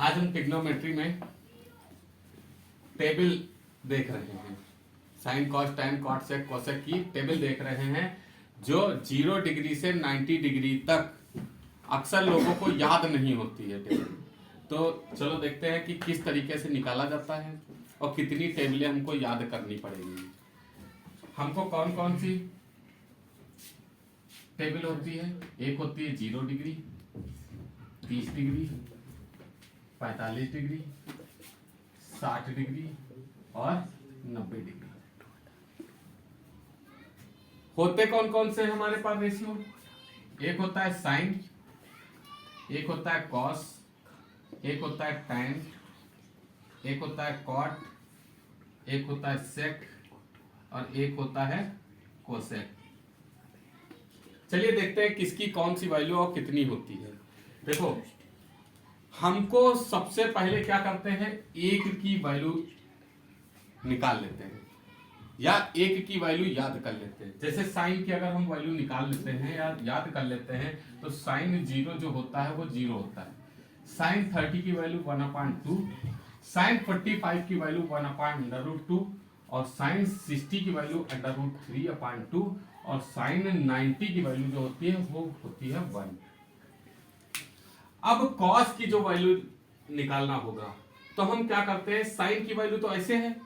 आज हम ट्रिग्नोमेट्री में टेबल देख रहे हैं, sine cos tan cot sec cosec की टेबल देख रहे हैं जो 0 डिग्री से 90 डिग्री तक अक्सर लोगों को याद नहीं होती है टेबल। तो चलो देखते हैं कि किस तरीके से निकाला जाता है और कितनी टेबलें हमको याद करनी पड़ेगी। हमको कौन कौन सी टेबल होती है? एक होती है 0 डिग्री, 30 डिग्री, 45 डिग्री, 60 डिग्री और 90 डिग्री। होते कौन कौन से हमारे पास रेशियो? एक होता है साइन, एक होता है कॉस, एक होता है टैन, एक होता है कॉट, एक होता है सेक और एक होता है कोसेक। चलिए देखते हैं किसकी कौन सी वैल्यू और कितनी होती है। देखो, हमको सबसे पहले क्या करते हैं, एक की वैल्यू निकाल लेते हैं या एक की वैल्यू याद कर लेते हैं। जैसे साइन की अगर हम वैल्यू निकाल लेते हैं या याद कर लेते हैं तो साइन 0 जो होता है वो 0 होता है। साइन 30 की वैल्यू 1/2, साइन 45 की वैल्यू 1/√2 और साइन 60 की वैल्यू √3/2 और साइन 90 की वैल्यू जो होती है वो होती है 1। अब कॉस की जो वैल्यू निकालना होगा तो हम क्या करते हैं, साइन की वैल्यू तो ऐसे है,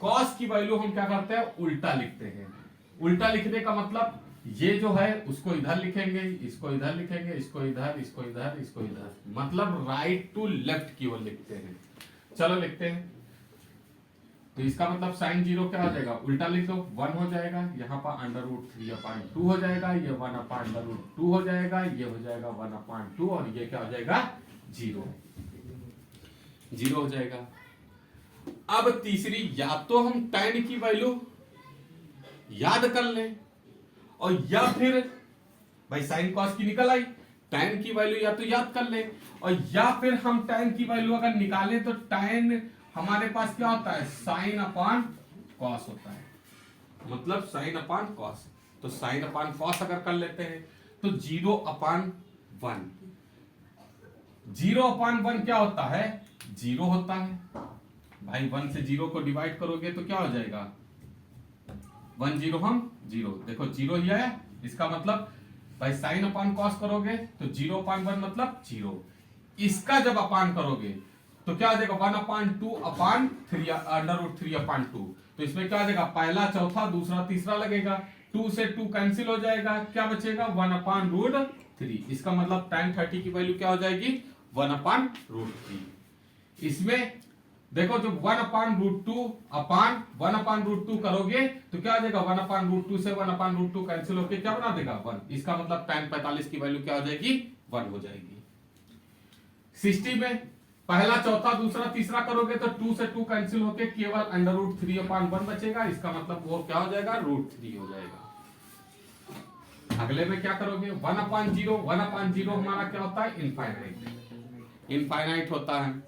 कॉस की वैल्यू हम क्या करते हैं, उल्टा लिखते हैं। उल्टा लिखने का मतलब ये जो है उसको इधर लिखेंगे, इसको इधर लिखेंगे, इसको इधर, इसको इधर, इसको इधर, मतलब राइट टू लेफ्ट की ओर लिखते हैं। चलो लिखते हैं। तो इसका मतलब साइन 0 क्या हो जाएगा, उल्टा लिख दो, 1 हो जाएगा, यहाँ पर √3/2 हो जाएगा, ये 1/√2 हो जाएगा, ये हो जाएगा 1/2 और ये क्या हो जाएगा, 0 हो जाएगा। अब तीसरी, या तो हम टैन की वैल्यू याद कर लें और या फिर भाई साइन कॉस की निकल आई, टैन की वैल्यू या तो याद कर ले और या फिर हम टैन की वैल्यू अगर निकालें तो टैन हमारे पास क्या होता है, साइन अपॉन कॉस होता है, मतलब साइन अपॉन कॉस। तो साइन अपॉन कॉस अगर कर लेते हैं तो 0/1, 0/1 क्या होता है, 0 होता है भाई। 1 से 0 को डिवाइड करोगे तो क्या हो जाएगा, 1 0 हम 0, देखो 0 ही है, इसका मतलब भाई साइन अपॉन कॉस करोगे तो 0/1 मतलब 0। इसका जब अपान करोगे तो क्या आ जाएगा, 1/2/3/2। तो इसमें क्या आ जाएगा, पहला चौथा दूसरा तीसरा लगेगा, 2 से 2 कैंसिल हो जाएगा, क्या बचेगा 1/√3। इसका मतलब tan 30 की वैल्यू क्या हो जाएगी, 1/√3। इसमें देखो जो 1/√2 अपान 1/√2 करोगे तो क्या आ जाएगा, 1/√2 से 1/√2 कैंसिल होकर क्या बना देगा, 1। इसका मतलब tan 45 की वैल्यू क्या हो जाएगी, 1 हो जाएगी। 60 में पहला चौथा दूसरा तीसरा करोगे तो 2 से 2 कैंसिल होकर केवल √3/1 बचेगा, इसका मतलब वो क्या हो जाएगा, √3 हो जाएगा। अगले में क्या करोगे, 1/0, 1/0 हमारा क्या होता है, इनफाइनाइट होता है।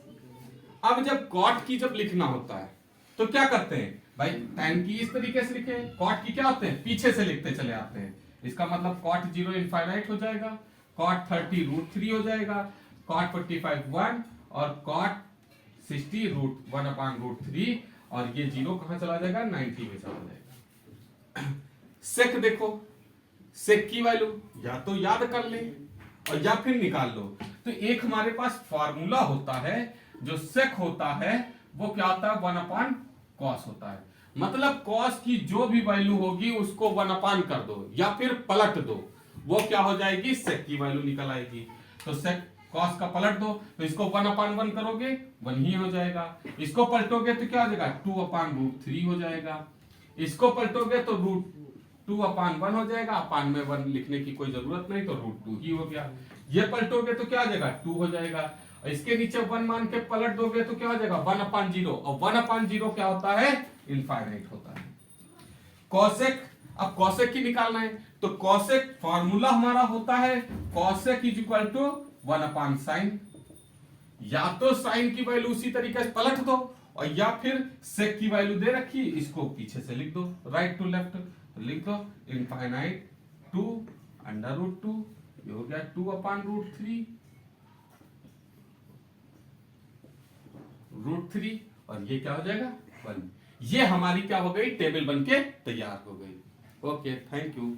अब जब कॉट की जब लिखना होता है तो क्या करते हैं भाई, टैन की इस तरीके से लिखे, कॉट की क्या होते हैं, पीछे से लिखते चले आते हैं। इसका मतलब कॉट 0 इनफाइनाइट हो जाएगा, कॉट 30 √3 हो जाएगा, कॉट 45 1 और कॉट 60 √1/√3 और ये 0 कहां चला जाएगा, 90 में चला जाएगा। सेक देखो, सेक की वैल्यू या तो याद कर ले और या फिर निकाल लो। तो एक हमारे पास फार्मूला होता है, जो सेक होता है वो क्या होता है, 1/cos होता है। मतलब cos की जो भी वैल्यू होगी उसको 1 कर दो या फिर पलट दो, वो क्या हो जाएगी, सेक की वैल्यू निकल आएगी। तो सेक cos का पलट दो तो इसको 1/1 करोगे 1 ही हो जाएगा, इसको पलटोगे तो क्या हो जाएगा, 2/√3 हो जाएगा, इसको पलटोगे तो √2/1 हो जाएगा, अपान में 1 लिखने की कोई जरूरत नहीं तो √2 ही हो गया। ये पलटोगे तो क्या आ जाएगा, 2 हो जाएगा, इसके नीचे 1 मान के पलट दोगे तो क्या हो जाएगा, 1/0 और 1/0 क्या होता है, इनफाइनाइट होता है। कॉसेक, अब कॉसेक की निकालना है तो कॉसेक फार्मूला हमारा होता है cosec is equal to 1/sin। या तो साइन की वैल्यू उसी तरीके से पलट दो और या फिर सेक की वैल्यू दे रखी, इसको पीछे से लिख दो, राइट टू लेफ्ट लिख दो, इनफाइनाइट टू √2, ये हो गया 2/√3 1/√3 और ये क्या हो जाएगा 1। ये हमारी क्या हो गई टेबल बन के तैयार हो गई। Okay, thank you.